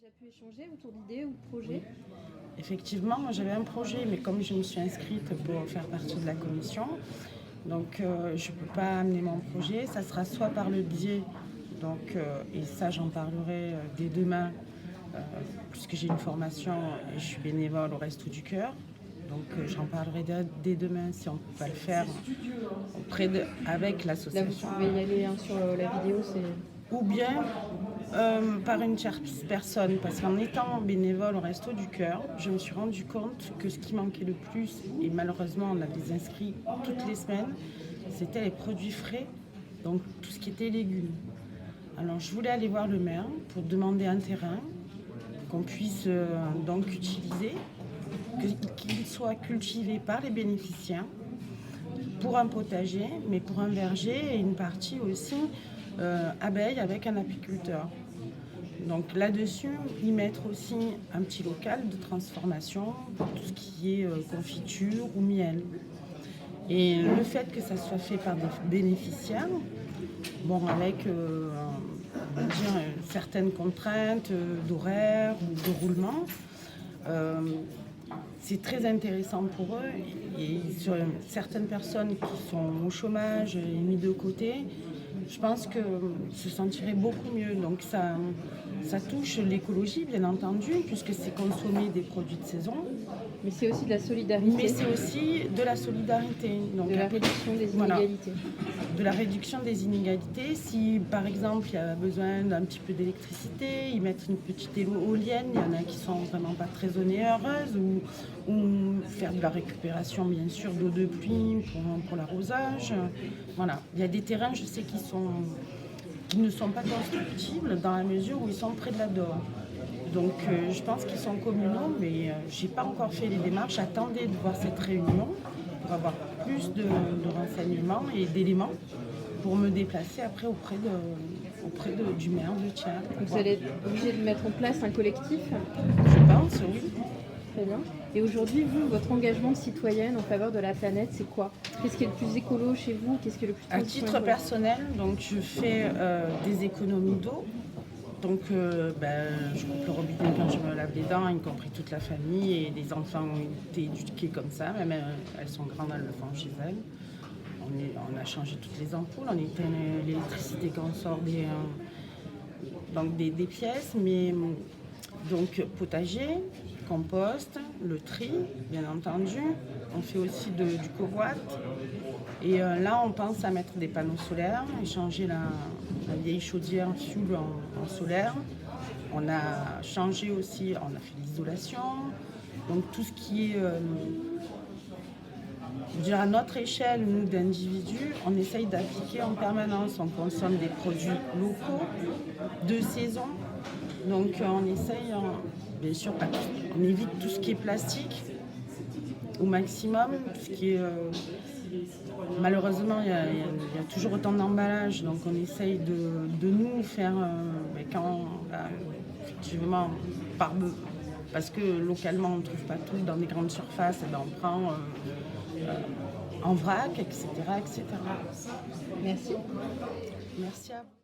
déjà pu échanger autour d'idées ou de projets? Effectivement, moi j'avais un projet, mais comme je me suis inscrite pour faire partie de la commission, donc je ne peux pas amener mon projet. Ça sera soit par le biais, et ça j'en parlerai dès demain, puisque j'ai une formation et je suis bénévole au Resto du Cœur. Donc j'en parlerai dès demain si on ne peut pas le faire avec Là, l'association. vous pouvez y aller sur la vidéo, c'est... Ou bien par une tierce personne, parce qu'en étant bénévole au Resto du Cœur, je me suis rendu compte que ce qui manquait le plus, et malheureusement on a des inscrits toutes les semaines, c'était les produits frais, donc tout ce qui était légumes. Alors je voulais aller voir le maire pour demander un terrain qu'on puisse donc utiliser, qu'il soit cultivé par les bénéficiaires pour un potager, mais pour un verger et une partie aussi abeilles avec un apiculteur. Donc là-dessus, y mettre aussi un petit local de transformation pour tout ce qui est confiture ou miel. Et le fait que ça soit fait par des bénéficiaires, avec on va dire, certaines contraintes d'horaire ou de roulement, c'est très intéressant pour eux. Et sur certaines personnes qui sont au chômage et mises de côté, je pense que se sentirait beaucoup mieux. Donc ça touche l'écologie, bien entendu, puisque c'est consommer des produits de saison. Mais c'est aussi de la solidarité. Mais c'est aussi de la solidarité. Donc, de la réduction des inégalités. De la réduction des inégalités. Si, par exemple, il y a besoin d'un petit peu d'électricité, ils mettent une petite éolienne, il y en a qui sont vraiment pas très onéreuses, ou faire de la récupération, bien sûr, d'eau de pluie pour l'arrosage. Voilà. Il y a des terrains, je sais, qui ne sont pas constructibles dans la mesure où ils sont près de la Dore. Donc je pense qu'ils sont communaux, mais je n'ai pas encore fait les démarches. J'attendais de voir cette réunion pour avoir plus de renseignements et d'éléments pour me déplacer après auprès du maire de Thiers. Vous allez être obligé de mettre en place un collectif? Je pense, oui. Très bien. Et aujourd'hui, vous, votre engagement de citoyenne en faveur de la planète, c'est quoi? Qu'est-ce qui est le plus écolo chez vous? Qu'est-ce qui est le plus À titre personnel, donc je fais des économies d'eau. Donc je coupe le robinet quand je me lave les dents, y compris toute la famille, et les enfants ont été éduqués comme ça, même elles sont grandes, elles le font chez elles. On a changé toutes les ampoules, on éteint l'électricité quand on sort des pièces, mais donc potager, compost, le tri, bien entendu. On fait aussi du covoit. Et là, on pense à mettre des panneaux solaires et changer la vieille chaudière fuel en solaire. On a changé aussi, on a fait l'isolation. Donc tout ce qui est, je dirais à notre échelle, nous d'individus, on essaye d'appliquer en permanence. On consomme des produits locaux, de saison. Donc on essaye, bien sûr, on évite tout ce qui est plastique au maximum, tout ce qui est... malheureusement, il y a toujours autant d'emballages, donc on essaye de nous faire, effectivement, parce que localement on ne trouve pas tout dans des grandes surfaces, et on prend en vrac, etc. Merci. Merci à vous.